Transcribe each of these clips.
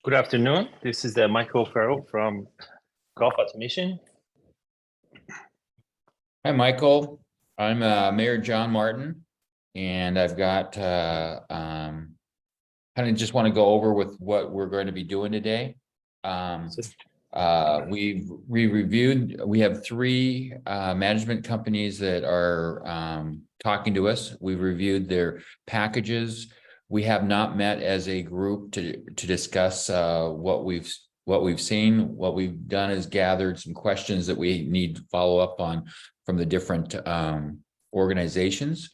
Good afternoon. This is Michael Farrell from Golf Automation. Hi, Michael. I'm Mayor John Martin, and I've got kind of just want to go over with what we're going to be doing today. We reviewed. We have three management companies that are talking to us. We've reviewed their packages. We have not met as a group to discuss what we've seen. What we've done is gathered some questions that we need to follow up on from the different organizations.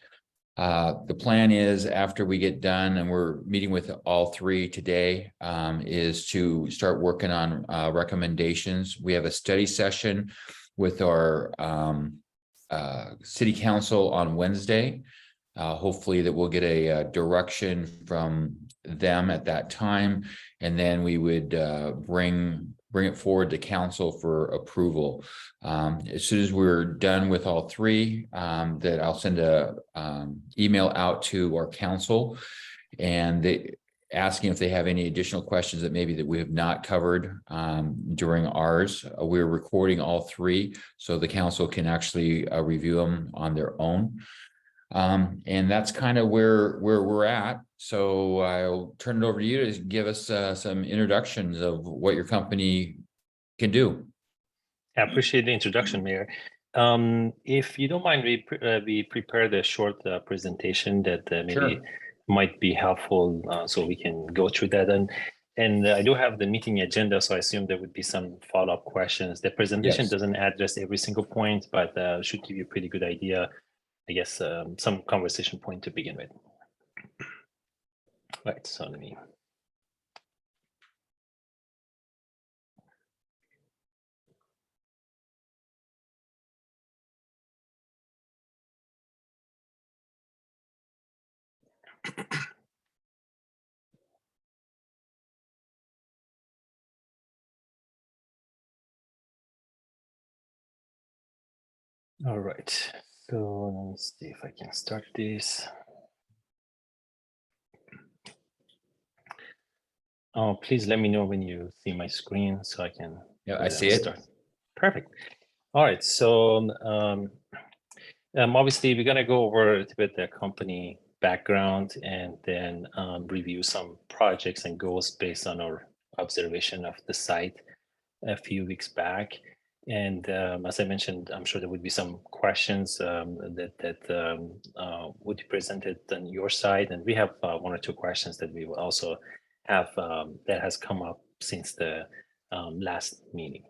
The plan is, after we get done, and we're meeting with all three today, is to start working on recommendations. We have a study session with our city council on Wednesday. Hopefully that we'll get a direction from them at that time, and then we would bring it forward to council for approval. As soon as we're done with all three, that I'll send a email out to our council, and asking if they have any additional questions that maybe that we have not covered during ours. We're recording all three so the council can actually review them on their own. And that's kind of where we're at. So I'll turn it over to you to give us some introductions of what your company can do. I appreciate the introduction, Mayor. If you don't mind, we prepared a short presentation that maybe might be helpful, so we can go through that. And I do have the meeting agenda, so I assume there would be some follow-up questions. The presentation doesn't address every single point, but should give you a pretty good idea, I guess, some conversation point to begin with. Right, so let me. All right, so let's see if I can start this. Oh, please let me know when you see my screen so I can. Yeah, I see it. Perfect. All right, so obviously we're going to go over a little bit the company background, and then review some projects and goals based on our observation of the site a few weeks back. And as I mentioned, I'm sure there would be some questions that would be presented on your side, and we have one or two questions that we will also have that has come up since the last meeting.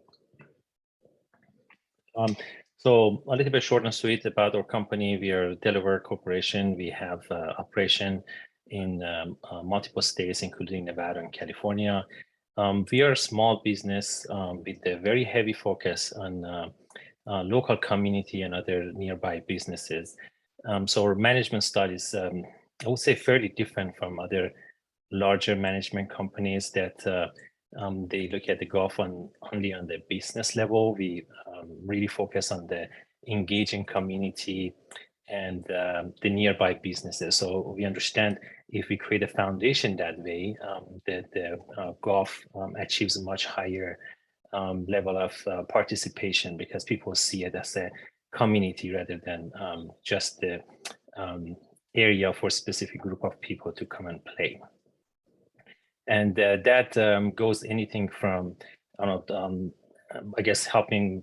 So a little bit short and sweet about our company. We are a Delaware corporation. We have operation in multiple states, including Nevada and California. We are a small business with a very heavy focus on local community and other nearby businesses. So our management style is, I would say, fairly different from other larger management companies that they look at the golf only on the business level. We really focus on the engaging community and the nearby businesses. So we understand if we create a foundation that way, that the golf achieves a much higher level of participation, because people see it as a community rather than just the area for a specific group of people to come and play. And that goes anything from, I guess, helping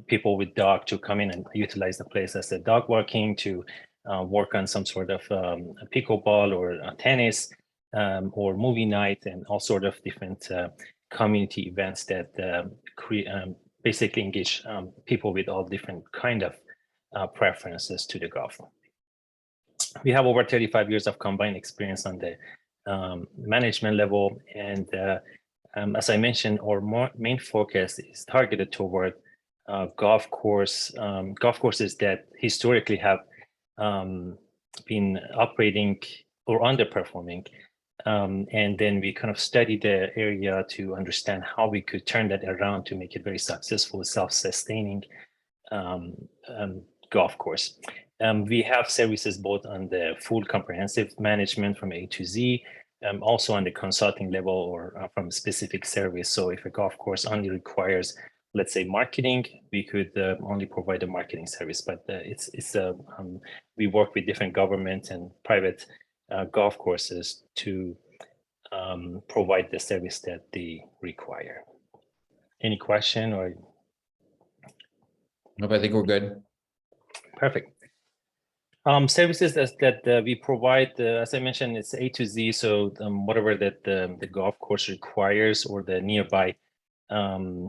people with dog to come in and utilize the place as a dog walking, to work on some sort of pickleball or tennis or movie night, and all sort of different community events that basically engage people with all different kind of preferences to the golf. We have over 35 years of combined experience on the management level, and as I mentioned, our main focus is targeted toward golf courses that historically have been operating or underperforming, and then we kind of study the area to understand how we could turn that around to make it very successful, self-sustaining golf course. We have services both on the full comprehensive management from A to Z, also on the consulting level or from a specific service. So if a golf course only requires, let's say, marketing, we could only provide a marketing service. But we work with different government and private golf courses to provide the service that they require. Any question or? Nope, I think we're good. Perfect. Services that we provide, as I mentioned, it's A to Z. So whatever that the golf course requires or the nearby, the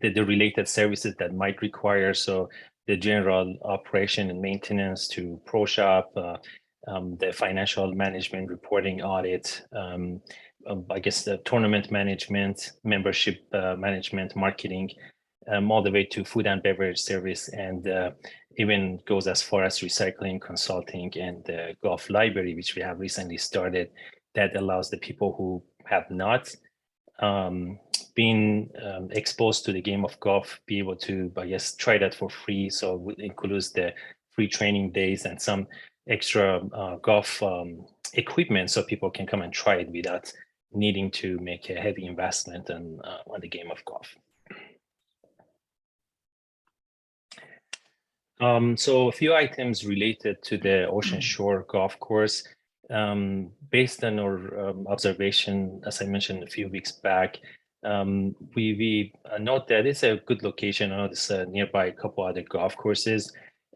related services that might require. So the general operation and maintenance to pro shop, the financial management, reporting, audit, I guess the tournament management, membership management, marketing, all the way to food and beverage service, and even goes as far as recycling, consulting, and the golf library, which we have recently started, that allows the people who have not been exposed to the game of golf be able to, I guess, try that for free. So it includes the free training days and some extra golf equipment, so people can come and try it without needing to make a heavy investment on the game of golf. So a few items related to the Ocean Shore golf course. Based on our observation, as I mentioned a few weeks back, we note that it's a good location. I know it's nearby a couple other golf courses.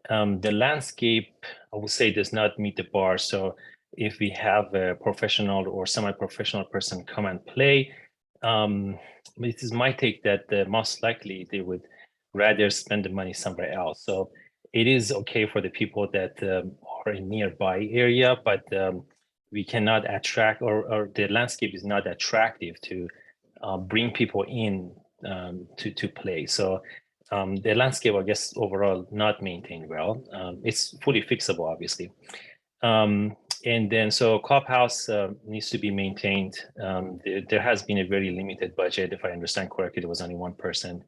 The landscape, I would say, does not meet the bar. So if we have a professional or semi-professional person come and play, it is my take that most likely they would rather spend the money somewhere else. So it is okay for the people that are in nearby area, but we cannot attract, or the landscape is not attractive to bring people in to play. So the landscape, I guess, overall not maintained well. It's fully fixable, obviously. And then so clubhouse needs to be maintained. There has been a very limited budget. If I understand correctly, there was only one person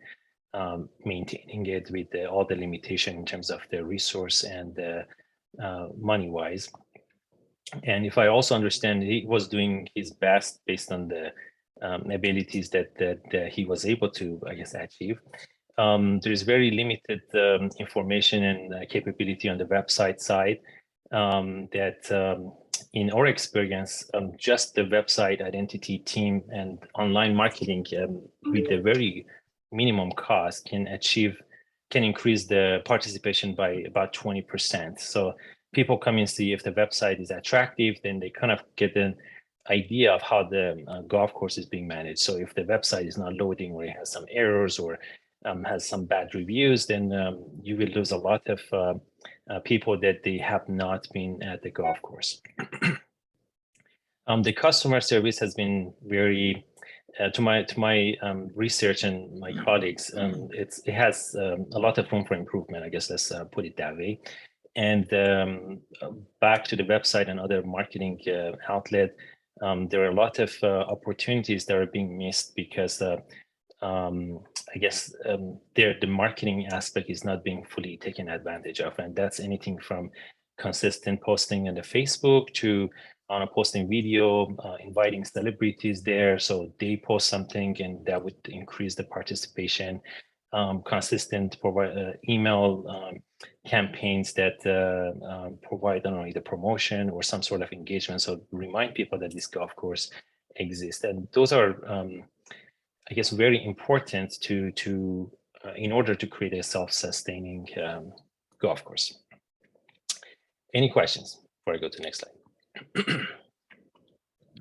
maintaining it with all the limitation in terms of the resource and money wise. And if I also understand, he was doing his best based on the abilities that he was able to, I guess, achieve. There is very limited information and capability on the website side that in our experience, just the website identity team and online marketing with a very minimum cost can increase the participation by about 20%. So people come and see if the website is attractive, then they kind of get an idea of how the golf course is being managed. So if the website is not loading or it has some errors or has some bad reviews, then you will lose a lot of people that they have not been at the golf course. The customer service has been very, to my research and my colleagues, it has a lot of room for improvement, I guess, let's put it that way. And back to the website and other marketing outlet, there are a lot of opportunities that are being missed because I guess the marketing aspect is not being fully taken advantage of. And that's anything from consistent posting on the Facebook to posting video, inviting celebrities there. So they post something and that would increase the participation. Consistent email campaigns that provide not only the promotion or some sort of engagement. So remind people that this golf course exists. And those are, I guess, very important to in order to create a self-sustaining golf course. Any questions before I go to the next slide?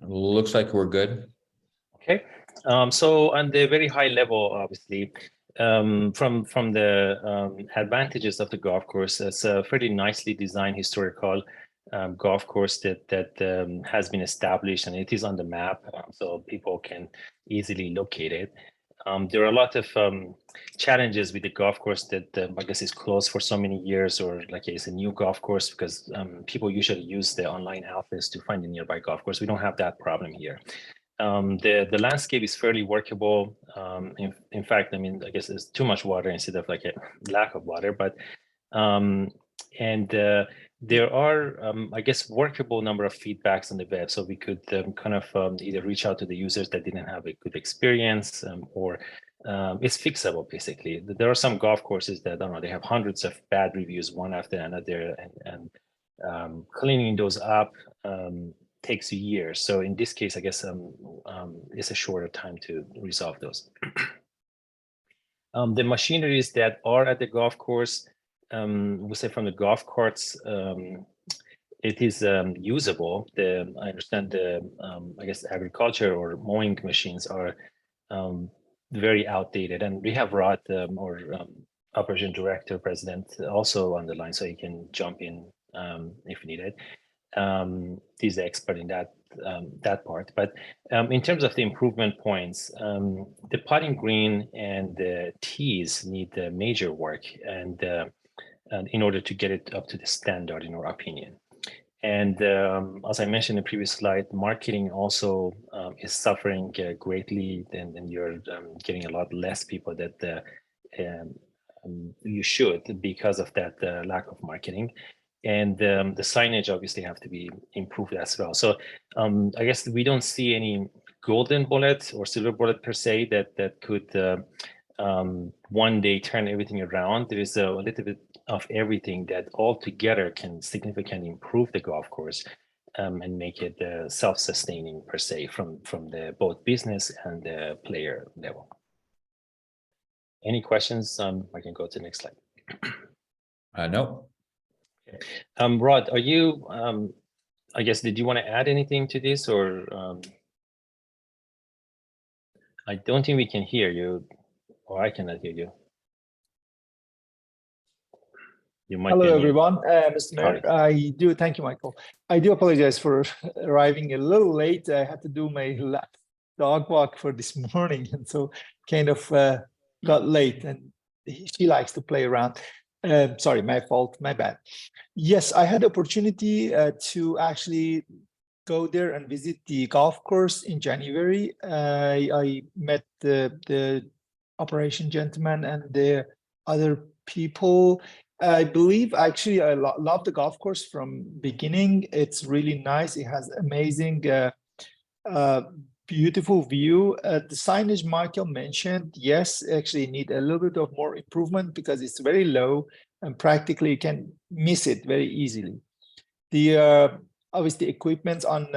Looks like we're good. Okay. So on the very high level, obviously, from the advantages of the golf course, it's a fairly nicely designed historical golf course that has been established, and it is on the map, so people can easily locate it. There are a lot of challenges with the golf course that I guess is closed for so many years, or like it's a new golf course, because people usually use the online outlets to find a nearby golf course. We don't have that problem here. The landscape is fairly workable. In fact, I mean, I guess there's too much water instead of like a lack of water, but And there are, I guess, workable number of feedbacks on the web. So we could kind of either reach out to the users that didn't have a good experience, or it's fixable, basically. There are some golf courses that, I don't know, they have hundreds of bad reviews, one after another, and cleaning those up takes years. So in this case, I guess it's a shorter time to resolve those. The machineries that are at the golf course, we say from the golf carts, it is usable. I understand the, I guess, agriculture or mowing machines are very outdated, and we have Rod, or operation director, president, also on the line, so he can jump in if needed. He's the expert in that part. But in terms of the improvement points, the putting green and the tees need major work, and in order to get it up to the standard, in our opinion. And as I mentioned in the previous slide, marketing also is suffering greatly, and you're getting a lot less people that you should, because of that lack of marketing. And the signage obviously have to be improved as well. So I guess we don't see any golden bullet or silver bullet per se that could one day turn everything around. There is a little bit of everything that all together can significantly improve the golf course and make it self-sustaining per se from the both business and the player level. Any questions? I can go to the next slide. No. Rod, are you, I guess, did you want to add anything to this, or I don't think we can hear you, or I cannot hear you. You might. Hello, everyone. Mr. Mayor, thank you, Michael. I do apologize for arriving a little late. I had to do my dog walk for this morning, and so kind of got late, and she likes to play around. Sorry, my fault, my bad. Yes, I had the opportunity to actually go there and visit the golf course in January. I met the operation gentleman and the other people. I believe actually I love the golf course from beginning. It's really nice. It has amazing, beautiful view. The signage Michael mentioned, yes, actually need a little bit of more improvement because it's very low and practically you can miss it very easily. The obviously equipment on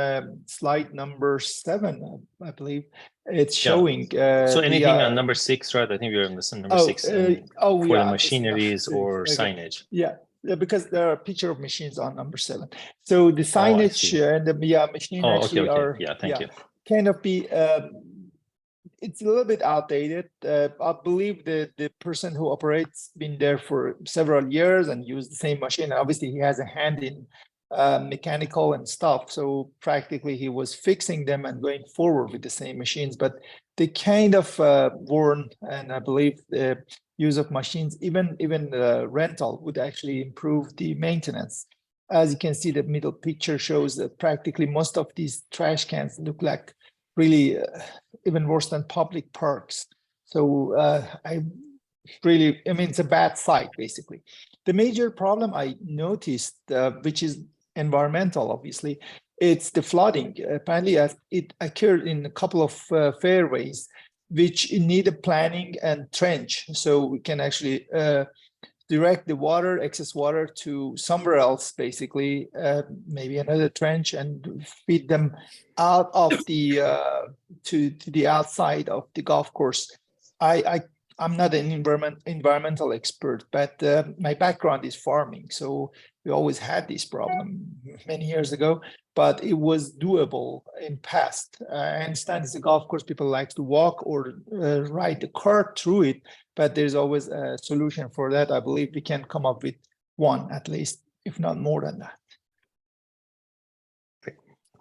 slide number 7, I believe, it's showing. So anything on number 6, right? I think we were missing number 6 for the machineries or signage. Yeah, because there are a picture of machines on number 7. So the signage and the machine actually are thank you. Kind of be it's a little bit outdated. I believe the person who operates been there for several years and used the same machine. Obviously, he has a hand in mechanical and stuff, so practically he was fixing them and going forward with the same machines, but they kind of worn, and I believe the use of machines, even rental, would actually improve the maintenance. As you can see, the middle picture shows that practically most of these trash cans look like really even worse than public parks. So I mean, it's a bad site, basically. The major problem I noticed, which is environmental, obviously, it's the flooding. Apparently, it occurred in a couple of fairways, which need a planning and trench. So we can actually direct the water, excess water, to somewhere else, basically, maybe another trench, and feed them out of the to the outside of the golf course. I'm not an environmental expert, but my background is farming, so we always had this problem many years ago, but it was doable in past. I understand it's a golf course, people like to walk or ride the cart through it, but there's always a solution for that. I believe we can come up with one at least, if not more than that.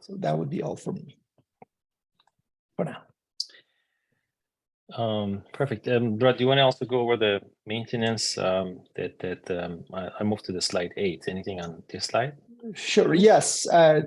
So that would be all for me for now. Perfect. Rod, do you want to also go over the maintenance I moved to the slide 8? Anything on this slide? Sure. Yes. I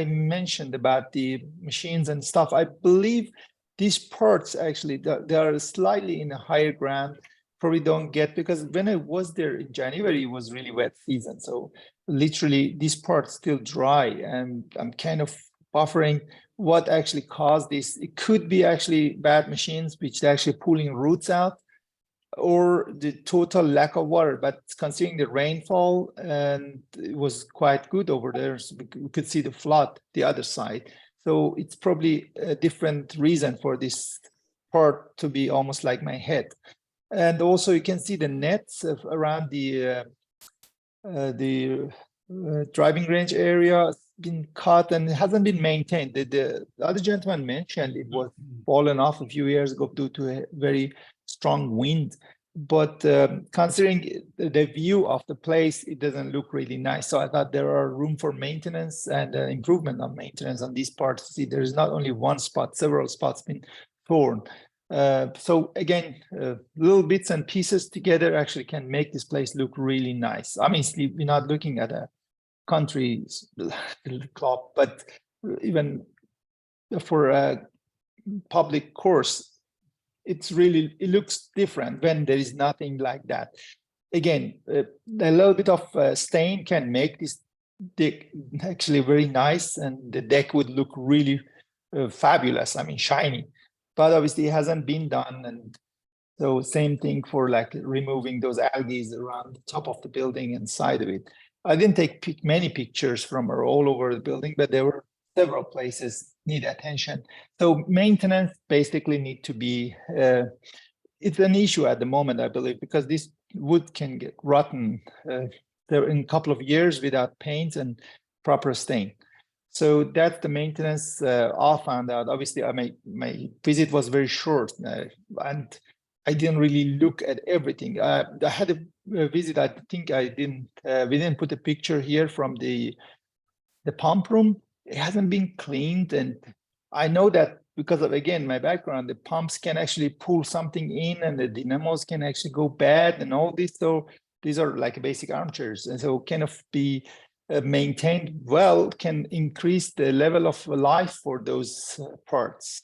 mentioned about the machines and stuff. I believe these parts actually they are slightly in a higher ground. probably don't get, because when I was there in January, it was really wet season. So literally this part's still dry, and I'm kind of buffering what actually caused this. It could be actually bad machines, which they're actually pulling roots out, or the total lack of water. But considering the rainfall, and it was quite good over there, so we could see the flood the other side. So it's probably a different reason for this part to be almost like my head. And also you can see the nets around the driving range area been cut and hasn't been maintained. The other gentleman mentioned it was fallen off a few years ago due to a very strong wind. But considering the view of the place, it doesn't look really nice. So I thought there are room for maintenance and improvement on maintenance on these parts. See, there's not only one spot, several spots been torn. So again, little bits and pieces together actually can make this place look really nice. Obviously, we're not looking at a country club, but even for a public course, it looks different when there is nothing like that. Again, a little bit of stain can make this deck actually very nice, and the deck would look really fabulous. I mean, shiny. But obviously it hasn't been done, and so same thing for like removing those algae around the top of the building and side of it. I didn't take many pictures from all over the building, but there were several places need attention. So maintenance basically need to be, it's an issue at the moment, I believe, because this wood can get rotten there in a couple of years without paint and proper stain. So that's the maintenance I found out. Obviously, my visit was very short, and I didn't really look at everything. I had a visit. I think I didn't. We didn't put a picture here from the pump room. It hasn't been cleaned, and I know that because of, again, my background, the pumps can actually pull something in, and the dynamos can actually go bad, and all this. So these are like basic armchairs, and so kind of be maintained well can increase the level of life for those parts.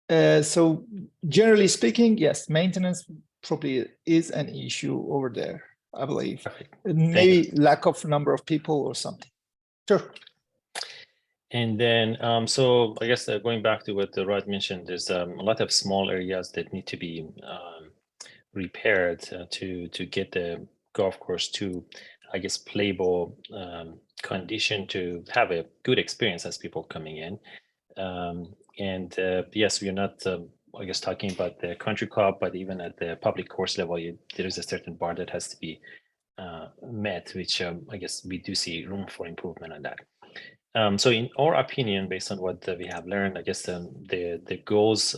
So generally speaking, yes, maintenance probably is an issue over there, I believe. Maybe lack of number of people or something. Sure. And then, so I guess going back to what Rod mentioned, there's a lot of small areas that need to be repaired to get the golf course to, I guess, playable condition to have a good experience as people coming in. And yes, we're not, I guess, talking about the country club, but even at the public course level, there is a certain bar that has to be met, which I guess we do see room for improvement on that. So in our opinion, based on what we have learned, I guess the goals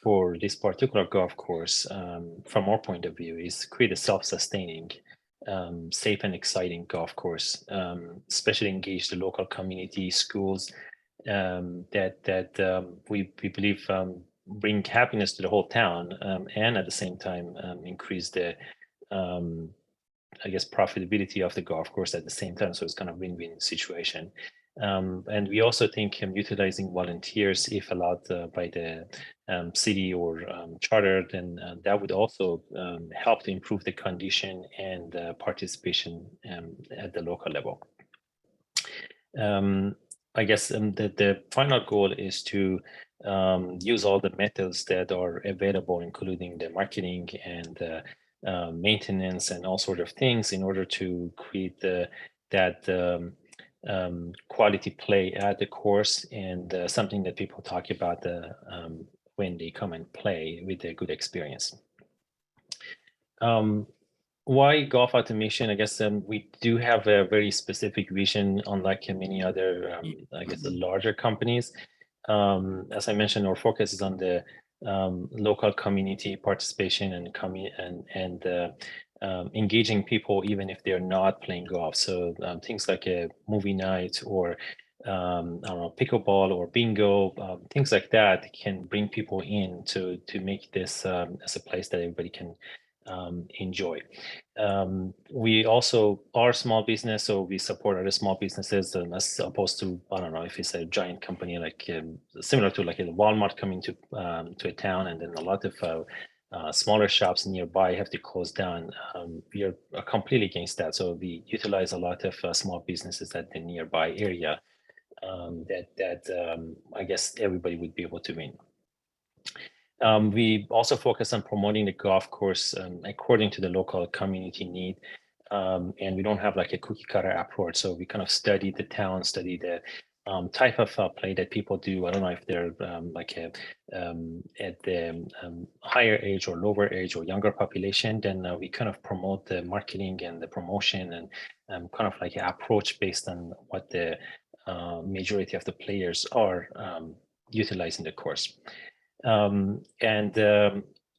for this particular golf course, from our point of view, is create a self-sustaining, safe and exciting golf course, especially engage the local community, schools, that we believe bring happiness to the whole town, and at the same time increase the I guess profitability of the golf course at the same time. So it's kind of win-win situation. And we also think utilizing volunteers, if allowed by the city or charter, then that would also help to improve the condition and participation at the local level. I guess the final goal is to use all the methods that are available, including the marketing and maintenance and all sort of things, in order to create that quality play at the course, and something that people talk about when they come and play with a good experience. Why golf automation? I guess we do have a very specific vision, unlike many other, I guess, the larger companies. As I mentioned, our focus is on the local community participation and engaging people even if they're not playing golf. So things like a movie night or I don't know, pickleball or bingo, things like that can bring people in to make this as a place that everybody can enjoy. We also are a small business, so we support other small businesses as opposed to, I don't know, if it's a giant company like similar to like a Walmart coming to a town, and then a lot of smaller shops nearby have to close down. We are completely against that. So we utilize a lot of small businesses at the nearby area that I guess everybody would be able to win. We also focus on promoting the golf course according to the local community need. And we don't have like a cookie cutter approach. So we kind of study the town, study the type of play that people do. I don't know if they're at the higher age or lower age or younger population. Then we kind of promote the marketing and the promotion and kind of like an approach based on what the majority of the players are utilizing the course.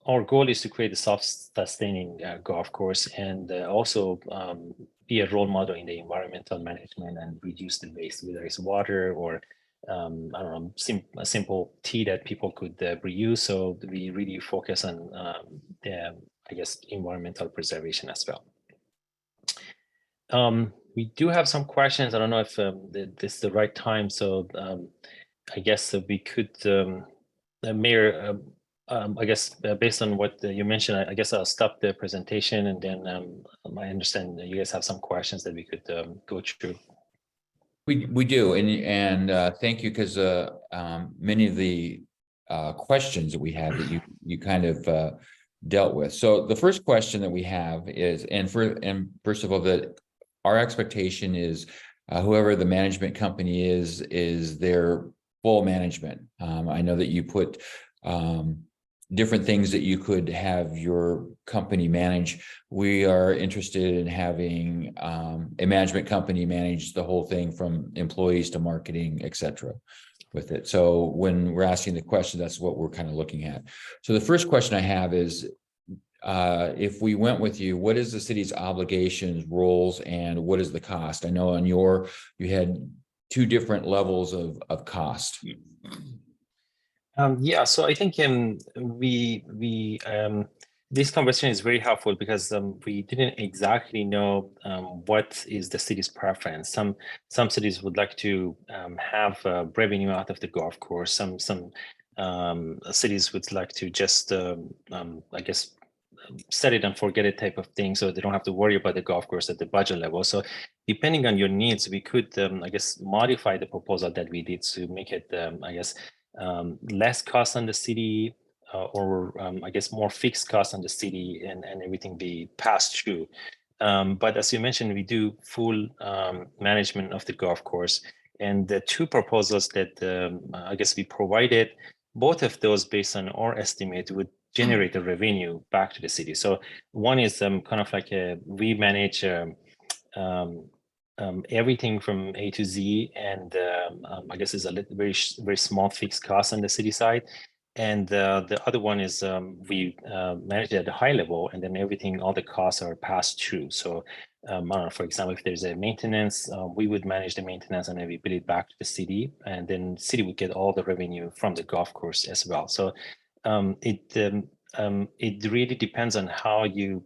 Our goal is to create a self-sustaining golf course and also be a role model in the environmental management and reduce the waste, whether it's water or I don't know, a simple tea that people could reuse. So we really focus on the, I guess, environmental preservation as well. We do have some questions. I don't know if this is the right time. So I guess we could, Mayor, I guess based on what you mentioned, I guess I'll stop the presentation and then I understand that you guys have some questions that we could go through. We do, and thank you, because many of the questions that we have that you kind of dealt with. So the first question that we have is, and first of all, that our expectation is whoever the management company is their full management. I know that you put different things that you could have your company manage. We are interested in having a management company manage the whole thing from employees to marketing, et cetera, with it. So when we're asking the question, that's what we're kind of looking at. So the first question I have is, if we went with you, what is the city's obligations, roles, and what is the cost? I know on you had two different levels of cost. Yeah, so I think this conversation is very helpful because we didn't exactly know what is the city's preference. Some cities would like to have revenue out of the golf course. Some cities would like to just I guess set it and forget it type of thing, so they don't have to worry about the golf course at the budget level. So depending on your needs, we could I guess modify the proposal that we did to make it I guess less cost on the city or I guess more fixed cost on the city and everything be passed through. But as you mentioned, we do full management of the golf course, and the two proposals that I guess we provided, both of those based on our estimate would generate a revenue back to the city. So one is kind of like we manage everything from A to Z, and I guess is a very small fixed cost on the city side. And the other one is we manage it at a high level, and then everything, all the costs are passed through. So I don't know, for example, if there's a maintenance, we would manage the maintenance and then we bill it back to the city, and then the city would get all the revenue from the golf course as well. So it really depends on how you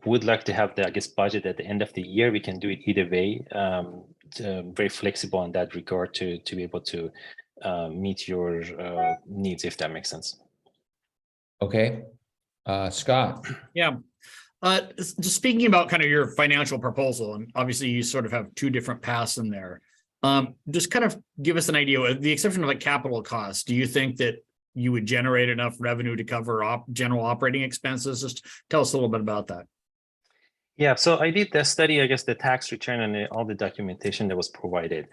would like to have the, I guess, budget at the end of the year. We can do it either way. Very flexible in that regard to be able to meet your needs, if that makes sense. Okay, Scott. Yeah. Just speaking about kind of your financial proposal, and obviously you sort of have two different paths in there. Just kind of give us an idea, with the exception of like capital costs, do you think that you would generate enough revenue to cover general operating expenses? Just tell us a little bit about that. Yeah, so I did the study, I guess, the tax return and all the documentation that was provided.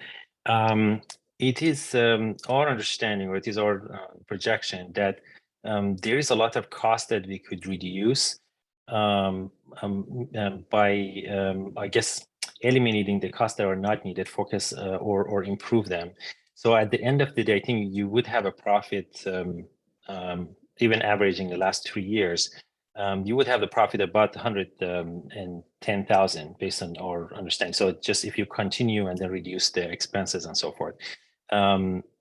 It is our understanding, or it is our projection, that there is a lot of cost that we could reduce by, I guess, eliminating the costs that are not needed, focus or improve them. So at the end of the day, I think you would have a profit, even averaging the last 3 years. You would have the profit about 110,000 based on our understanding. So just if you continue and then reduce the expenses and so forth,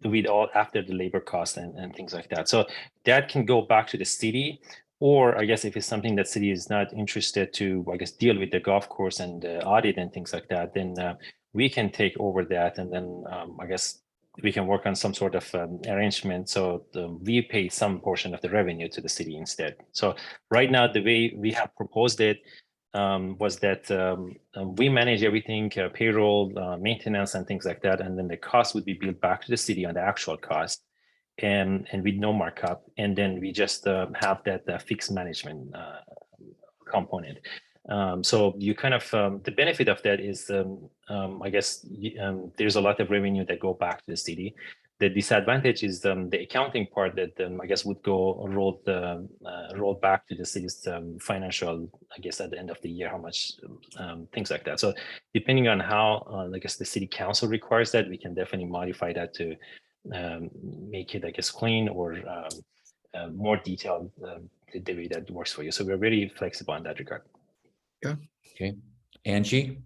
with all after the labor cost and things like that. So that can go back to the city, or I guess if it's something that city is not interested to, I guess, deal with the golf course and the audit and things like that, then we can take over that and then I guess we can work on some sort of arrangement so we pay some portion of the revenue to the city instead. So right now, the way we have proposed it was that we manage everything, payroll, maintenance, and things like that, and then the cost would be billed back to the city on the actual cost, and with no markup, and then we just have that fixed management component. So you kind of the benefit of that is, I guess, there's a lot of revenue that go back to the city. The disadvantage is the accounting part that I guess would go rolled back to the city's financial, I guess, at the end of the year, how much things like that. So depending on how I guess the city council requires that, we can definitely modify that to make it, I guess, clean or more detailed the way that works for you. So we're very flexible in that regard. Okay, Angie?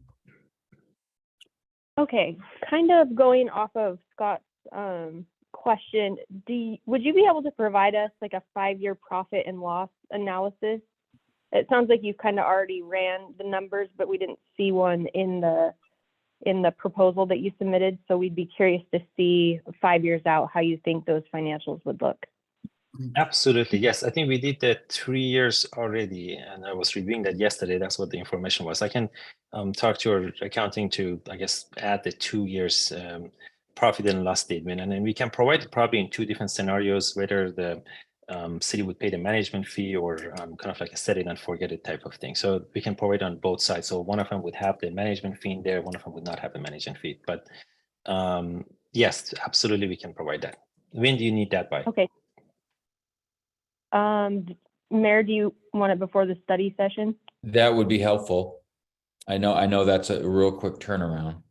Okay, kind of going off of Scott's question, would you be able to provide us like a 5-year profit and loss analysis? It sounds like you kind of already ran the numbers, but we didn't see one in the proposal that you submitted. So we'd be curious to see 5 years out how you think those financials would look. Absolutely, yes. I think we did that 3 years already, and I was reviewing that yesterday. That's what the information was. I can talk to your accounting to, I guess, add the 2 years profit and loss statement, and then we can provide it probably in 2 different scenarios, whether the city would pay the management fee or kind of like a set it and forget it type of thing. So we can provide on both sides. So one of them would have the management fee in there, one of them would not have the management fee. But yes, absolutely, we can provide that. When do you need that by? Okay. Mayor, do you want it before the study session? That would be helpful. I know that's a real quick turnaround.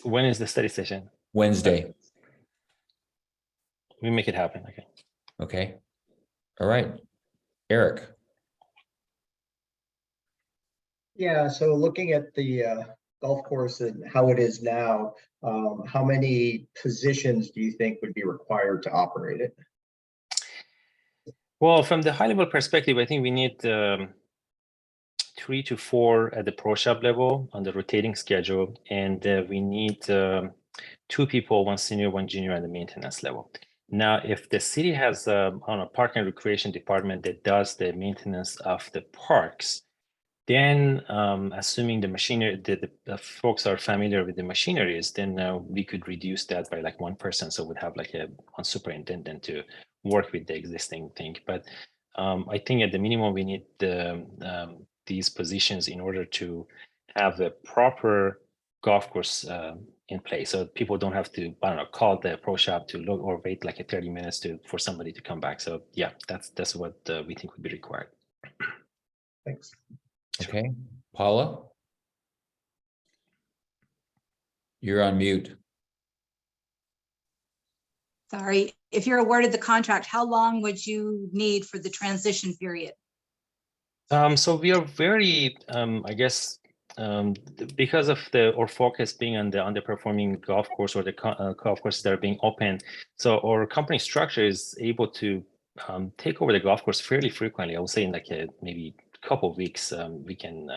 When is the study session? Wednesday. We make it happen. Okay. Okay. All right. Eric. Yeah, so looking at the golf course and how it is now, how many positions do you think would be required to operate it? Well, from the high level perspective, I think we need 3 to 4 at the pro shop level on the rotating schedule, and we need 2 people, 1 senior, 1 junior at the maintenance level. Now, if the city has on a park and recreation department that does the maintenance of the parks, then assuming the machinery, the folks are familiar with the machineries, then we could reduce that by like 1 person. So we'd have like one superintendent to work with the existing thing. But I think at the minimum, we need these positions in order to have a proper golf course in place. So people don't have to, I don't know, call the pro shop to look or wait like 30 minutes for somebody to come back. So yeah, that's what we think would be required. Thanks. Okay. Paula? You're on mute. Sorry, if you're awarded the contract, how long would you need for the transition period? So we are very, I guess, because of our focus being on the underperforming golf course or the golf courses that are being opened. So our company structure is able to take over the golf course fairly frequently. I would say in like maybe a couple of weeks, we can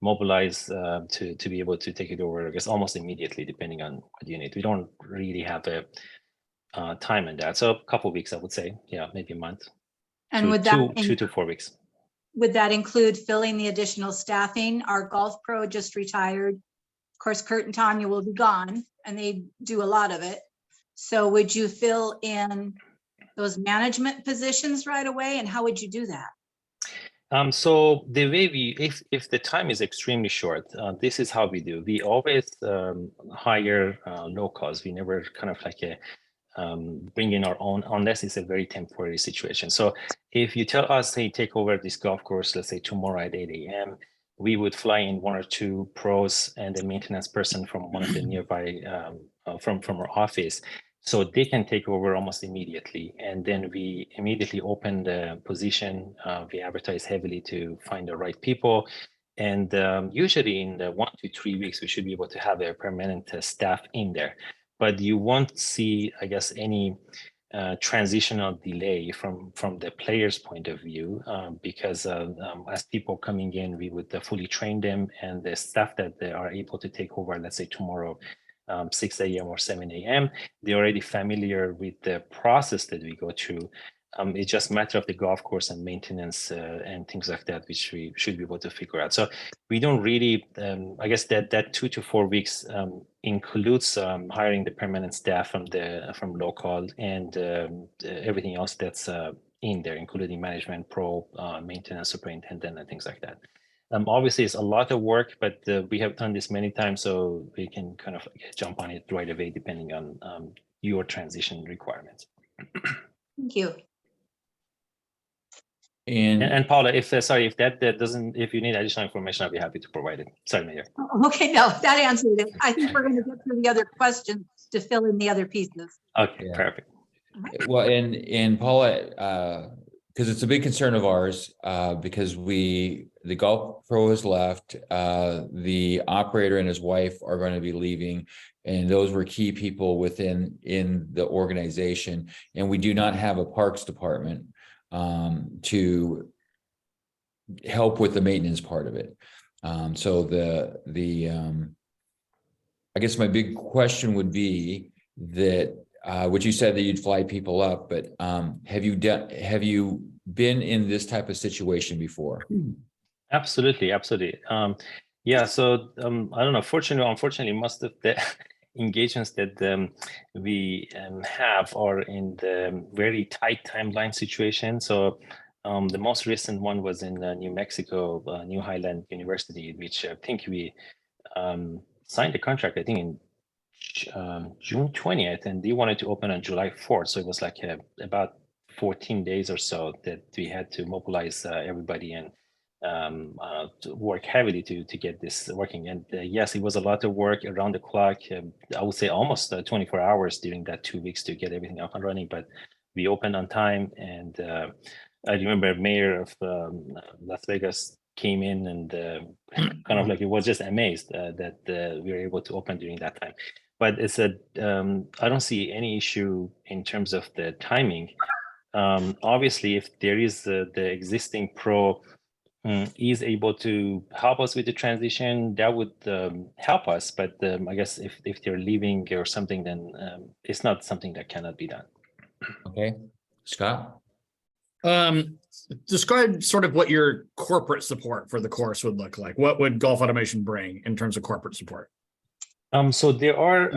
mobilize to be able to take it over, I guess, almost immediately, depending on what you need. We don't really have a time in that. So a couple of weeks, I would say, yeah, maybe a month. And would that 2 to 4 weeks. Would that include filling the additional staffing? Our golf pro just retired. Of course, Kurt and Tanya will be gone, and they do a lot of it. So would you fill in those management positions right away? And how would you do that? So the way if the time is extremely short, this is how we do. We always hire locals. We never kind of like bring in our own unless it's a very temporary situation. So if you tell us, hey, take over this golf course, let's say tomorrow at 8 a.m., we would fly in 1 or 2 pros and a maintenance person from one of the nearby from our office. So they can take over almost immediately. And then we immediately open the position. We advertise heavily to find the right people. And usually in the 1 to 3 weeks, we should be able to have a permanent staff in there. But you won't see, I guess, any transitional delay from the player's point of view, because as people coming in, we would fully train them, and the staff that they are able to take over, let's say tomorrow, 6 a.m. or 7 a.m. They're already familiar with the process that we go through. It's just a matter of the golf course and maintenance and things like that, which we should be able to figure out. So we don't really, I guess that 2 to 4 weeks includes hiring the permanent staff from local and everything else that's in there, including management, pro, maintenance, superintendent, and things like that. Obviously, it's a lot of work, but we have done this many times, so we can kind of jump on it right away, depending on your transition requirements. Thank you. And Paula, if sorry, if that doesn't, if you need additional information, I'll be happy to provide it. Sorry, Mayor. Okay, no, that answered it. I think we're going to get through the other questions to fill in the other pieces. Okay, Yeah. perfect. Well, and Paula, because it's a big concern of ours, because the golf pro has left, the operator and his wife are going to be leaving, and those were key people in the organization, and we do not have a parks department to help with the maintenance part of it. So I guess my big question would be that which you said that you'd fly people up, but have you been in this type of situation before? Absolutely. Yeah, so I don't know, fortunately or unfortunately, most of the engagements that we have are in the very tight timeline situation. So the most recent one was in New Mexico, New Highland University, which I think we signed the contract, I think in June 20th, and they wanted to open on July 4th. So it was like about 14 days or so that we had to mobilize everybody and to work heavily to get this working. And yes, it was a lot of work around the clock. I would say almost 24 hours during that 2 weeks to get everything up and running, but we opened on time. And I remember Mayor of Las Vegas came in and kind of like, it was just amazed that we were able to open during that time. But it's I don't see any issue in terms of the timing. Obviously, if there is the existing pro is able to help us with the transition, that would help us. But I guess if they're leaving or something, then it's not something that cannot be done. Okay, Scott? Describe sort of what your corporate support for the course would look like. What would Golf Automation bring in terms of corporate support? So there are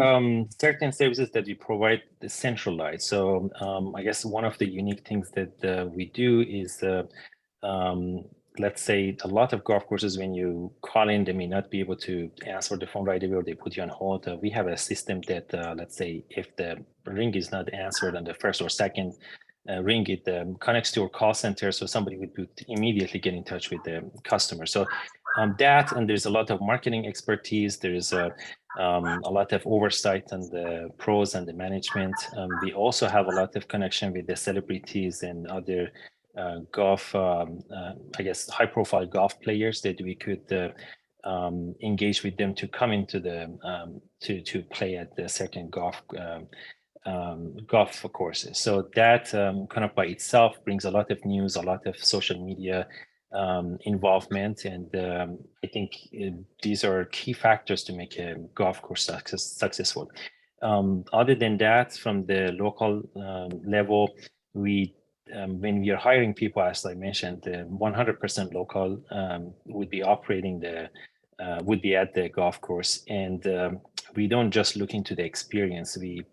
certain services that we provide centralized. So I guess one of the unique things that we do is, let's say a lot of golf courses, when you call in, they may not be able to answer the phone right away, or they put you on hold. We have a system that, let's say, if the ring is not answered on the first or second ring, it connects to our call center, so somebody would immediately get in touch with the customer. So that, and there's a lot of marketing expertise. There's a lot of oversight on the pros and the management. We also have a lot of connection with the celebrities and other golf, I guess, high-profile golf players that we could engage with them to come into the to play at the certain golf courses. So that kind of by itself brings a lot of news, a lot of social media involvement, and I think these are key factors to make a golf course successful. Other than that, from the local level, we when we are hiring people, as I mentioned, 100% local would be operating would be at the golf course, and we don't just look into the experience. We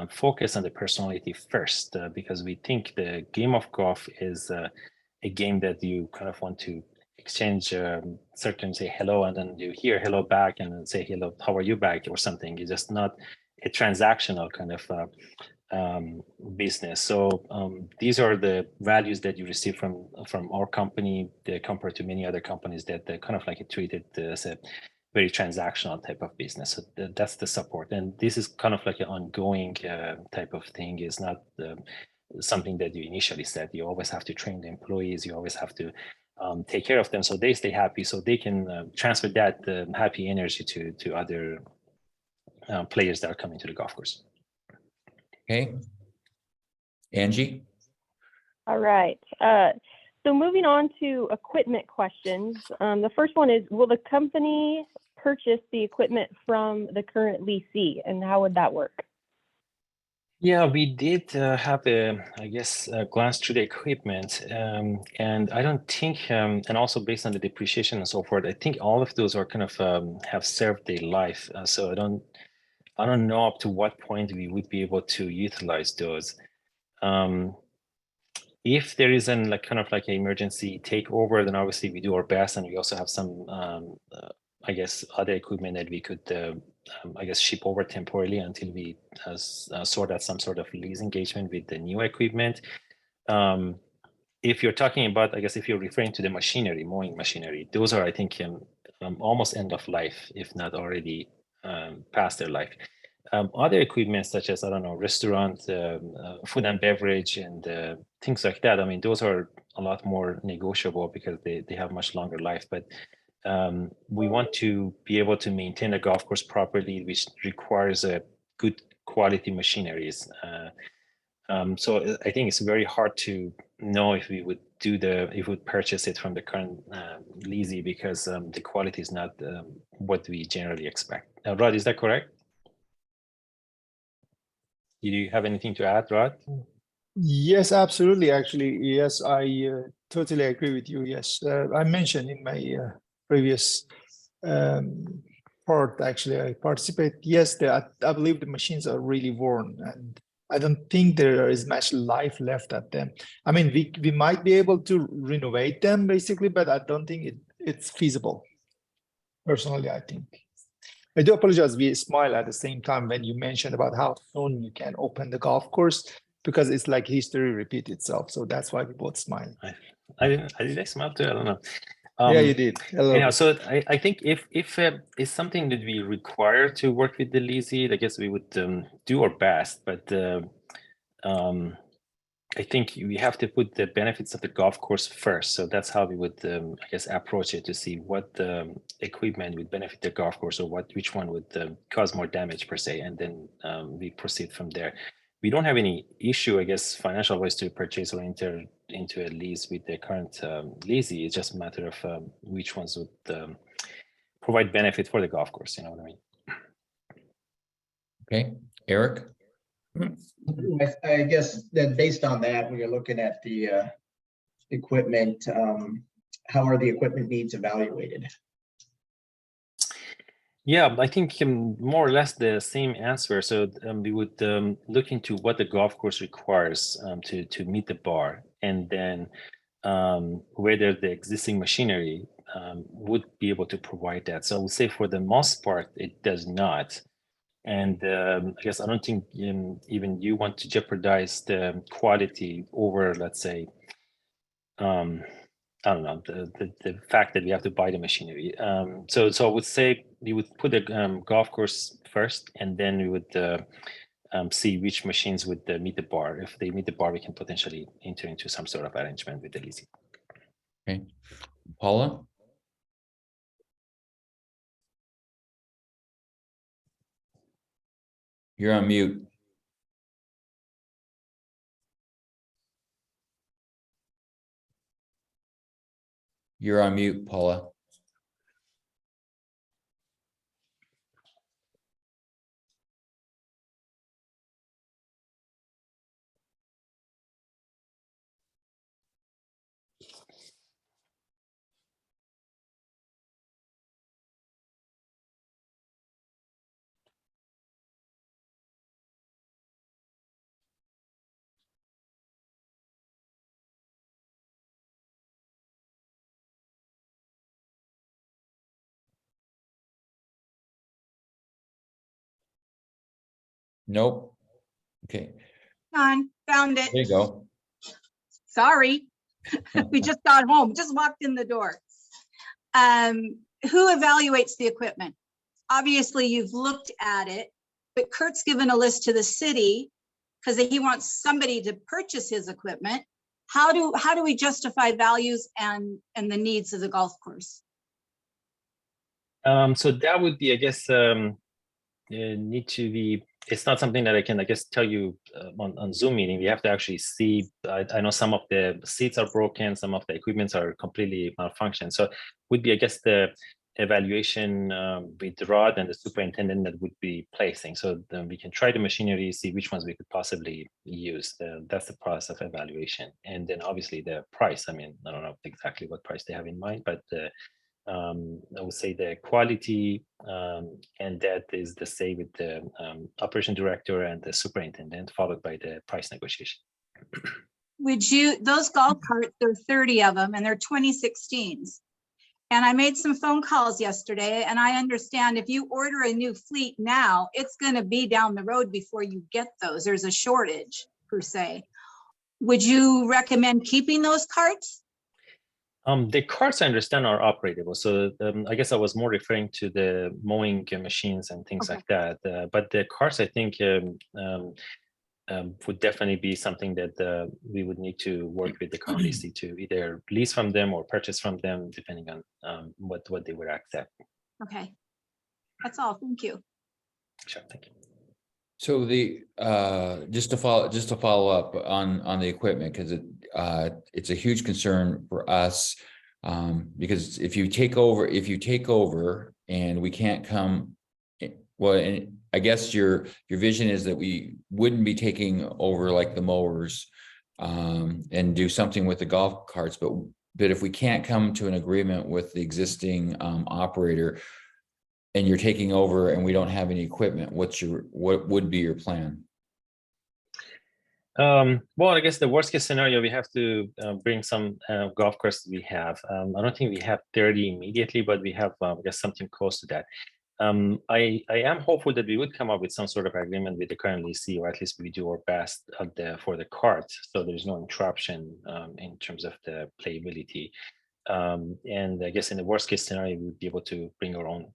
focus on the personality first, because we think the game of golf is a game that you kind of want to exchange certain, say hello, and then you hear hello back, and then say hello, how are you back, or something. It's just not a transactional kind of business. So these are the values that you receive from our company, compared to many other companies that they kind of like treated as a very transactional type of business. So that's the support, and this is kind of like an ongoing type of thing. Is not something that you initially said. You always have to train the employees. You always have to take care of them so they stay happy, so they can transfer that happy energy to other players that are coming to the golf course. Okay. Angie? All right. So moving on to equipment questions. The first one is, will the company purchase the equipment from the current leasee, and how would that work? Yeah, we did have a, I guess, a glance through the equipment, and I don't think, and also based on the depreciation and so forth, I think all of those are kind of have served their life. So I don't know up to what point we would be able to utilize those. If there is an like kind of like an emergency takeover, then obviously we do our best, and we also have some, I guess, other equipment that we could, I guess, ship over temporarily until we sort out some sort of lease engagement with the new equipment. If you're talking about, I guess, if you're referring to the machinery, mowing machinery, those are, I think, almost end of life, if not already past their life. Other equipment such as, I don't know, restaurant, food and beverage, and things like that. I mean, those are a lot more negotiable because they have much longer life. But we want to be able to maintain a golf course properly, which requires a good quality machineries. So I think it's very hard to know if we would if we would purchase it from the current leasee, because the quality is not what we generally expect. Rod, is that correct? Do you have anything to add, Rod? Yes, absolutely. Actually, yes, I totally agree with you. Yes, I mentioned in my previous part, actually, I participate. Yes, I believe the machines are really worn, and I don't think there is much life left at them. I mean, we might be able to renovate them basically, but I don't think it's feasible. Personally, I think. I do apologize. We smile at the same time when you mentioned about how soon you can open the golf course, because it's like history repeat itself. So that's why we both smile. I did I smile too? I don't know. Yeah, you did. Anyhow, so I think if it's something that we require to work with the leasee, I guess we would do our best. But I think we have to put the benefits of the golf course first. So that's how we would, I guess, approach it, to see what equipment would benefit the golf course, or which one would cause more damage per se, and then we proceed from there. We don't have any issue, I guess, financial ways to purchase or enter into a lease with the current leasee. It's just a matter of which ones would provide benefit for the golf course. You know what I mean? Okay, Eric? I guess that based on that, when you're looking at the equipment, how are the equipment needs evaluated? Yeah, I think more or less the same answer. So we would look into what the golf course requires to meet the bar, and then whether the existing machinery would be able to provide that. So I would say for the most part, it does not. And I guess I don't think even you want to jeopardize the quality over, let's say, I don't know, the fact that we have to buy the machinery. So I would say we would put the golf course first, and then we would see which machines would meet the bar. If they meet the bar, we can potentially enter into some sort of arrangement with the leasing. Okay, Paula? You're on mute. You're on mute, Paula. Nope. Okay, Found it. there you go. Sorry. We just got home, just walked in the door. Who evaluates the equipment? Obviously, you've looked at it, but Kurt's given a list to the city because he wants somebody to purchase his equipment. How do we justify values and the needs of the golf course? So that would be, I guess, need to be. It's not something that I can, I guess, tell you on Zoom meeting. We have to actually see. I know some of the seats are broken, some of the equipments are completely malfunctioned. So would be, I guess, the evaluation with Rod and the superintendent that would be placing. So then we can try the machinery, see which ones we could possibly use. That's the process of evaluation. And then obviously the price. I mean, I don't know exactly what price they have in mind, but I would say the quality and that is the same with the operation director and the superintendent, followed by the price negotiation. Would you, those golf carts, there are 30 of them and they're 2016s. And I made some phone calls yesterday and I understand if you order a new fleet now, it's going to be down the road before you get those. There's a shortage per se. Would you recommend keeping those carts? The carts I understand are operable. So I guess I was more referring to the mowing machines and things Okay. like that. But the carts, I think, would definitely be something that we would need to work with the county to either lease from them or purchase from them, depending on what they would accept. Okay. That's all. Thank you. Sure, thank you. So the just to follow up on the equipment, because it's a huge concern for us, because if you take over and we can't come, well, and I guess your vision is that we wouldn't be taking over like the mowers and do something with the golf carts, but if we can't come to an agreement with the existing operator and you're taking over and we don't have any equipment, what would be your plan? Well, I guess the worst case scenario, we have to bring some golf carts we have. I don't think we have 30 immediately, but we have, I guess, something close to that. I am hopeful that we would come up with some sort of agreement with the current lessee, or at least we do our best for the cart, so there's no interruption in terms of the playability. And I guess in the worst case scenario, we would be able to bring our own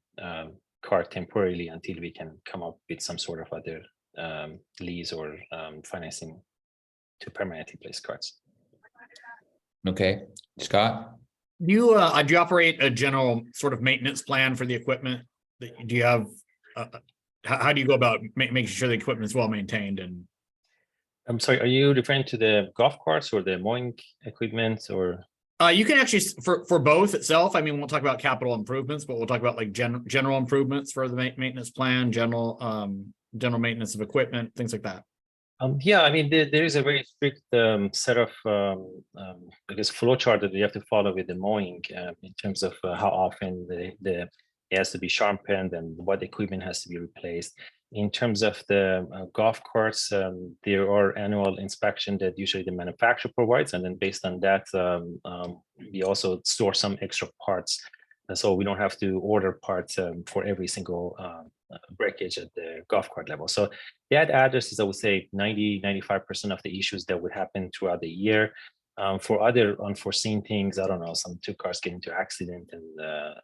cart temporarily until we can come up with some sort of other lease or financing to permanently place carts. Okay, Scott? Do you operate a general sort of maintenance plan for the equipment? Do you have, how do you go about making sure the equipment is well maintained? And I'm sorry, are you referring to the golf carts or the mowing equipment, or? you can actually, for both itself, I mean, we'll talk about capital improvements, but we'll talk about like general improvements for the maintenance plan, general maintenance of equipment, things like that. Yeah, I mean, there is a very strict set of, I guess, flow chart that we have to follow with the mowing in terms of how often it has to be sharpened and what equipment has to be replaced. In terms of the golf carts, there are annual inspection that usually the manufacturer provides, and then based on that, we also store some extra parts, and so we don't have to order parts for every single breakage at the golf cart level. So that addresses, I would say, 90-95% of the issues that would happen throughout the year. For other unforeseen things, I don't know, some two cars get into accident and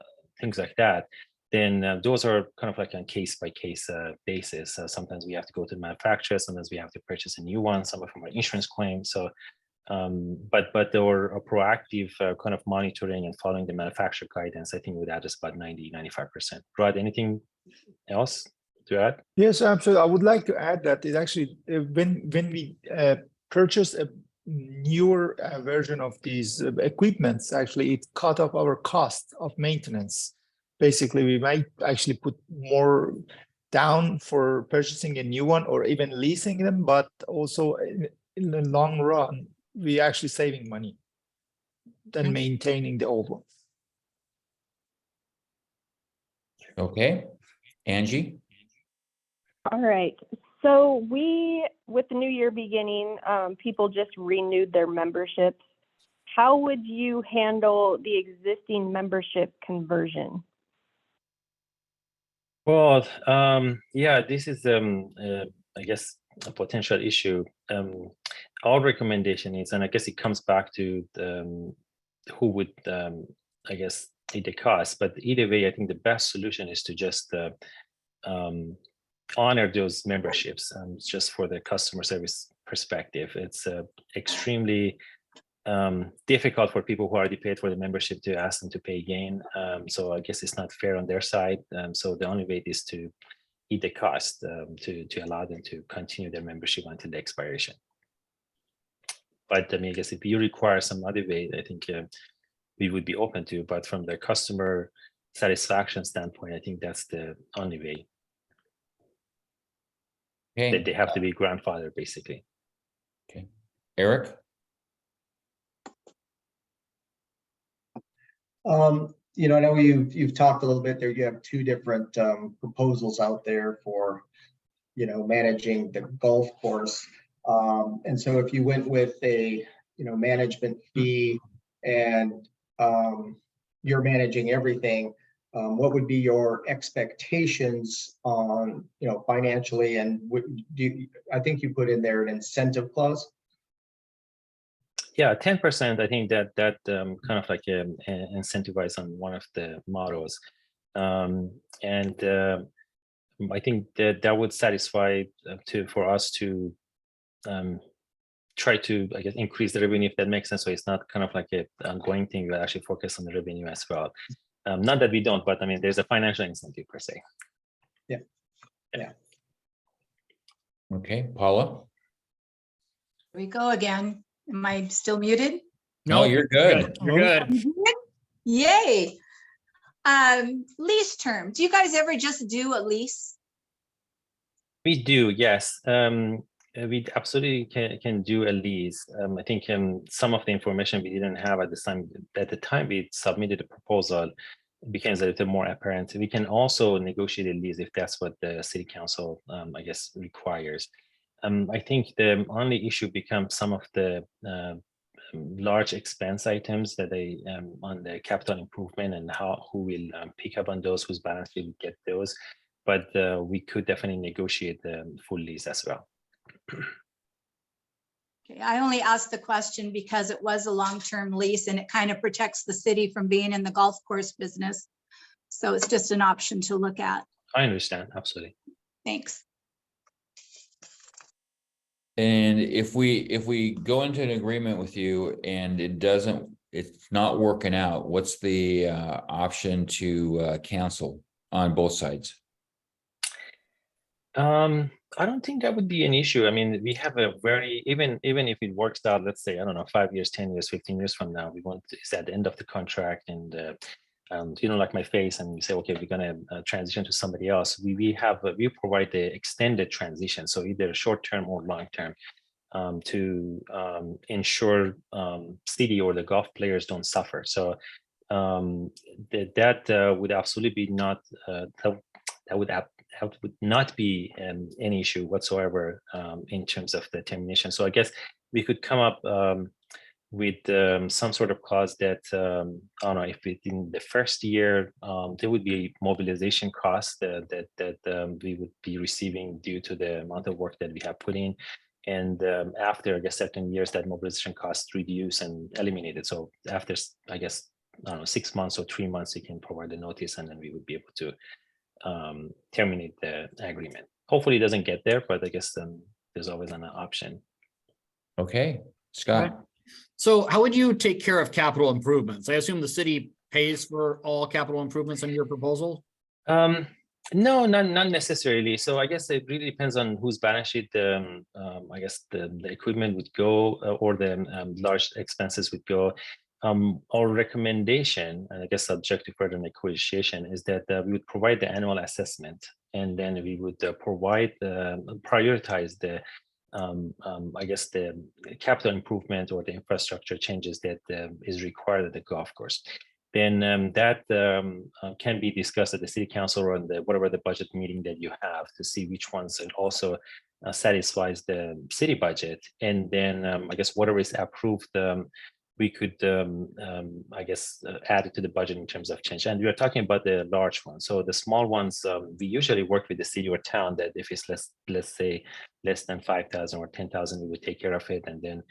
things like that, then those are kind of like on case-by-case basis. Sometimes we have to go to the manufacturer, sometimes we have to purchase a new one, some of them are insurance claims. So, but there were a proactive kind of monitoring and following the manufacturer guidance, I think would address about 90-95%. Rod, anything else to add? Yes, absolutely. I would like to add that it actually, when we purchase a newer version of these equipments, actually it cut off our cost of maintenance. Basically, we might actually put more down for purchasing a new one or even leasing them, but also in the long run, we actually saving money than maintaining the old ones. Okay, Angie? All right. So with the new year beginning, people just renewed their memberships. How would you handle the existing membership conversion? Well, yeah, this is, I guess, a potential issue. Our recommendation is, and I guess it comes back to who would, I guess, take the cost. But either way, I think the best solution is to just honor those memberships, just for the customer service perspective. It's extremely difficult for people who already paid for the membership to ask them to pay again. So I guess it's not fair on their side. So the only way is to eat the cost to allow them to continue their membership until the expiration. But I mean, I guess if you require some other way, I think we would be open to. But from the customer satisfaction standpoint, I think that's the only way that Okay, they have to be grandfathered, basically. Eric? You know, I know you've talked a little bit there. You have two different proposals out there for, you know, managing the golf course. And so if you went with a, you know, management fee and you're managing everything, what would be your expectations on, you know, financially, and I think you put in there an incentive clause? Yeah, 10%. I think that kind of like incentivize on one of the models, and I think that would satisfy for us to try to, I guess, increase the revenue, if that makes sense. So it's not kind of like a ongoing thing. We actually focus on the revenue as well. Not that we don't, but I mean, there's a financial incentive per se. Yeah. Yeah. Okay, Paula? Here we go again. Am I still muted? No, you're good. You're good. Yay. Lease term. Do you guys ever just do a lease? We do, yes. We absolutely can do a lease. I think some of the information we didn't have at the time. At the time we submitted a proposal, it becomes a little more apparent. We can also negotiate a lease if that's what the city council, I guess, requires. I think the only issue becomes some of the large expense items that they on the capital improvement, and who will pick up on those, whose balance sheet will get those. But we could definitely negotiate the full lease as well. Okay, I only asked the question because it was a long-term lease and it kind of protects the city from being in the golf course business. So it's just an option to look at. I understand, absolutely. Thanks. And if we go into an agreement with you and it's not working out, what's the option to cancel on both sides? I don't think that would be an issue. I mean, we have a very, even if it works out, let's say, I don't know, 5 years, 10 years, 15 years from now, it's at the end of the contract, and you know, like my face, and we say, okay, we're gonna transition to somebody else. We provide the extended transition, so either short term or long term, to ensure city or the golf players don't suffer. So that would absolutely be not that would not be an issue whatsoever in terms of the termination. So I guess we could come up with some sort of clause that I don't know, if within the first year there would be mobilization costs that we would be receiving due to the amount of work that we have put in, and after, I guess, certain years, that mobilization costs reduce and eliminated. So after, I guess, I don't know, 6 months or 3 months, you can provide the notice, and then we would be able to terminate the agreement. Hopefully it doesn't get there, but I guess there's always an option. Okay, Scott. So how would you take care of capital improvements? I assume the city pays for all capital improvements in your proposal? No, not necessarily. So I guess it really depends on whose balance sheet I guess the equipment would go, or the large expenses would go. Our recommendation, and I guess subject to further negotiation, is that we would provide the annual assessment, and then we would prioritize the I guess the capital improvement or the infrastructure changes that is required at the golf course. Then that can be discussed at the city council or on whatever the budget meeting that you have, to see which ones it also satisfies the city budget. And then I guess whatever is approved, we could I guess add it to the budget in terms of change. And we are talking about the large ones. So the small ones, we usually work with the city or town that if it's let's say less than 5,000 or 10,000, we would take care of it, and then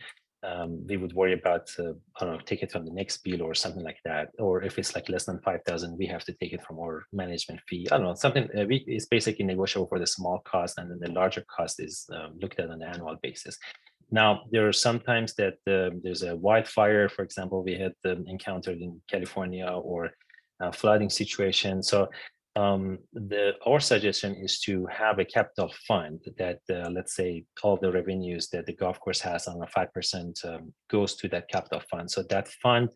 we would worry about I don't know, take it from the next bill or something like that. Or if it's like less than 5,000, we have to take it from our management fee. I don't know, something it's basically negotiable for the small cost, and then the larger cost is looked at on an annual basis. Now, there are sometimes that there's a wildfire, for example, we had encountered in California, or flooding situation. So our suggestion is to have a capital fund that let's say all the revenues that the golf course has on a 5% goes to that capital fund. So that fund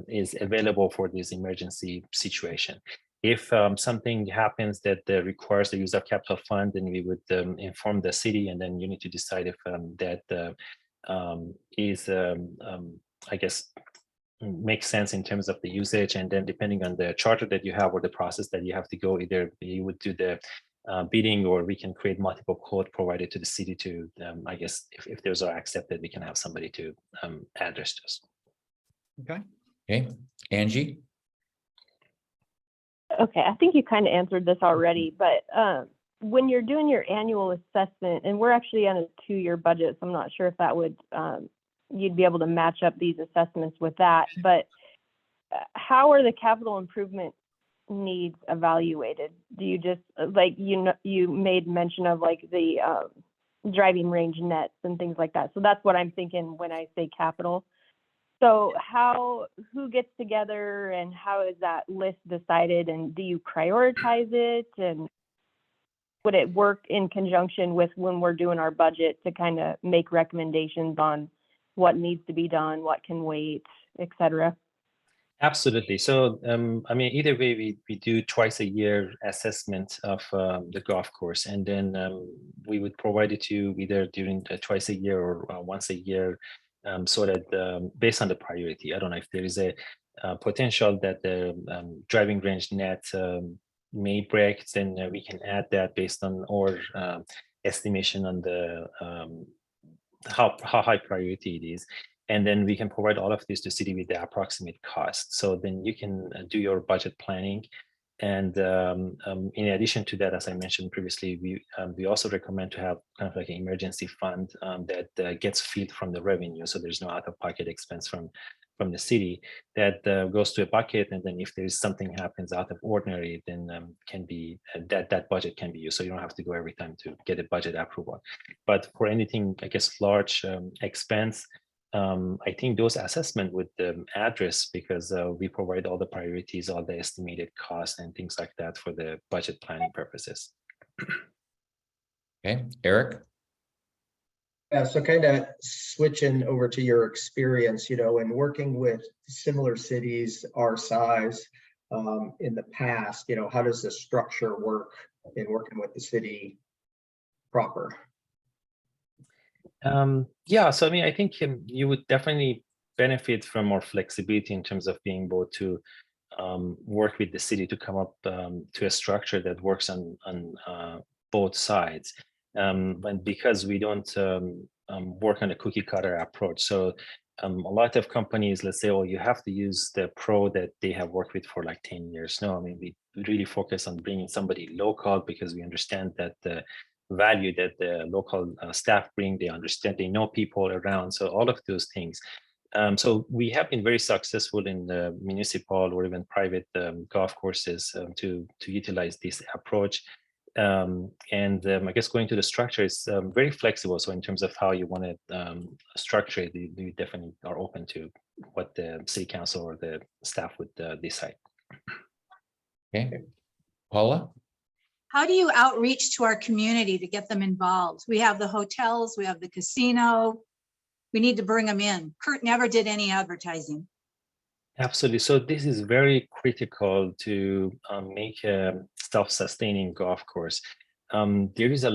is available for this emergency situation. If something happens that requires the use of capital fund, then we would inform the city, and then you need to decide if that is, I guess, makes sense in terms of the usage. And then depending on the charter that you have or the process that you have to go, either you would do the bidding, or we can create multiple code provided to the city to, I guess, if those are accepted, we can have somebody to address those. Okay. Okay, Angie? Okay, I think you kind of answered this already, but when you're doing your annual assessment, and we're actually on a 2-year budget, so I'm not sure if that would, you'd be able to match up these assessments with that, but how are the capital improvement needs evaluated? Do you just, like, you made mention of like the driving range nets and things like that. So that's what I'm thinking when I say capital. So who gets together, and how is that list decided, and do you prioritize it, and would it work in conjunction with when we're doing our budget to kind of make recommendations on what needs to be done, what can wait, et cetera? Absolutely. So, I mean, either way, we do twice a year assessment of the golf course, and then we would provide it to you either during twice a year or once a year, so that based on the priority. I don't know if there is a potential that the driving range net may break, then we can add that based on our estimation on the how high priority it is. And then we can provide all of this to city with the approximate cost. So then you can do your budget planning. And in addition to that, as I mentioned previously, we also recommend to have kind of like an emergency fund that gets filled from the revenue. So there's no out-of-pocket expense from the city that goes to a bucket. And then if there is something happens out of ordinary, then can be that budget can be used. So you don't have to go every time to get a budget approval. But for anything, I guess, large expense, I think those assessment would address, because we provide all the priorities, all the estimated costs and things like that for the budget planning purposes. Okay, Eric? Yeah, so kind of switching over to your experience, in working with similar cities our size in the past, how does the structure work in working with the city proper? Yeah, so I mean, I think you would definitely benefit from more flexibility in terms of being able to work with the city to come up to a structure that works on both sides. And because we don't work on a cookie cutter approach, so a lot of companies, let's say, oh, you have to use the pro that they have worked with for like 10 years. No, I mean, we really focus on bringing somebody local, because we understand that the value that the local staff bring, they understand, they know people around. So all of those things. So we have been very successful in the municipal or even private golf courses to utilize this approach. I guess going to the structure is very flexible. So in terms of how you want to structure it, we definitely are open to what the city council or the staff would decide. Okay, Paula? How do you outreach to our community to get them involved? We have the hotels, we have the casino. We need to bring them in. Kurt never did any advertising. Absolutely. So this is very critical to make a self-sustaining golf course. There is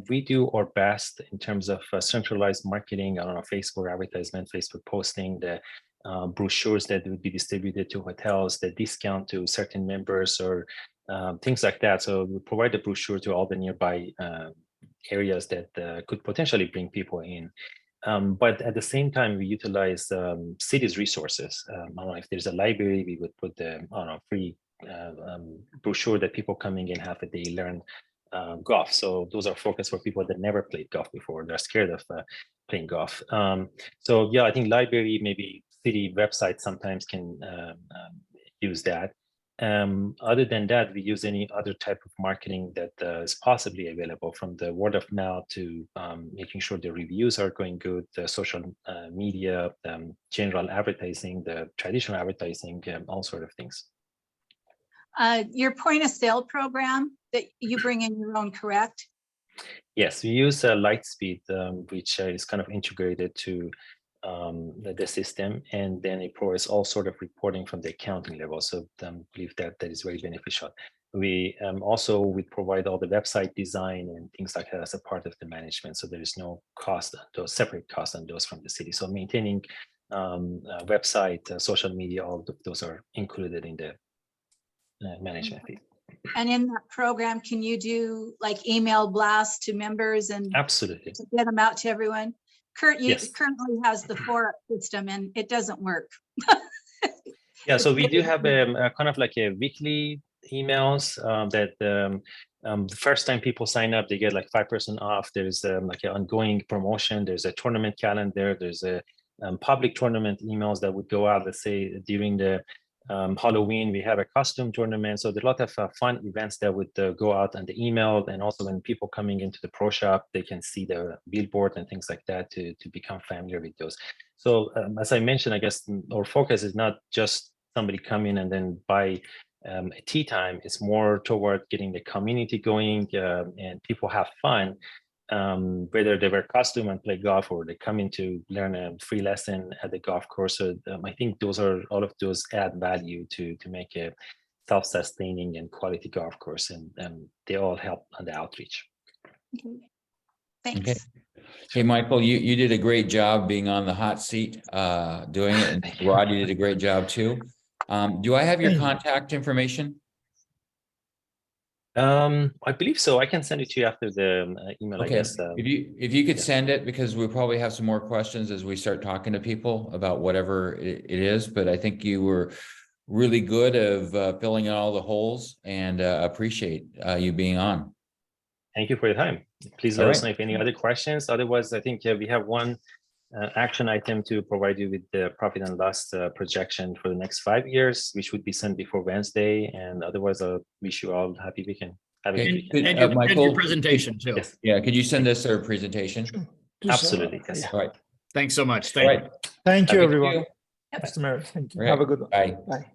we do our best in terms of centralized marketing, I don't know, Facebook advertisement, Facebook posting, the brochures that would be distributed to hotels, the discount to certain members, or things like that. So we provide the brochure to all the nearby areas that could potentially bring people in. But at the same time, we utilize city's resources. I don't know, if there's a library, we would put the free brochure that people coming in have a day learn golf. So those are focused for people that never played golf before. They're scared of playing golf. So yeah, I think library, maybe city websites sometimes can use that. Other than that, we use any other type of marketing that is possibly available, from the word of mouth to making sure the reviews are going good, the social media, general advertising, the traditional advertising, all sort of things. Your point of sale program that you bring in your own, correct? Yes, we use Lightspeed, which is kind of integrated to the system, and then it provides all sort of reporting from the accounting level. So I believe that is very beneficial. We also we provide all the website design and things like that as a part of the management. So there is no cost, those separate costs on those from the city. So maintaining website, social media, all of those are included in the management fee. And in that program, can you do like email blasts to members and Absolutely. to get them out to everyone? Kurt, you Yes. currently has the forum system and it doesn't work. Yeah, so we do have a kind of like a weekly emails that the first time people sign up, they get like 5% off. There's like an ongoing promotion. There's a tournament calendar. There's a public tournament emails that would go out. Let's say during the Halloween, we have a costume tournament. So there's a lot of fun events that would go out on the email. And also when people coming into the pro shop, they can see the billboard and things like that to become familiar with those. So as I mentioned, I guess our focus is not just somebody come in and then buy a tea time. It's more toward getting the community going and people have fun. Whether they wear costume and play golf or they come in to learn a free lesson at the golf course. So I think those are all of those add value to make a self-sustaining and quality golf course, and they all help on the outreach. Okay. Thanks. Okay. Hey, Michael, you did a great job being on the hot seat, doing it, and Rod, you did a great job too. Do I have your contact information? I believe so. I can send it to you after the email, Okay. I guess. If you could send it, because we'll probably have some more questions as we start talking to people about whatever it is, but I think you were really good of filling in all the holes, and appreciate you being on. Thank you for your time. Please let us know if any other questions. Otherwise, I think we have one action item to provide you with the profit and loss projection for the next 5 years, which would be sent before Wednesday. And otherwise, I wish you all a happy weekend. Have a good weekend. And your Michael, presentation too. Yes, Yeah, could you send us our presentation? absolutely. Yes. All right. Thanks so much. All Thank you. right. Thank you, Have a good everyone. day. Mr. Mayor, thank you. All right. Have a good one. Bye. Bye.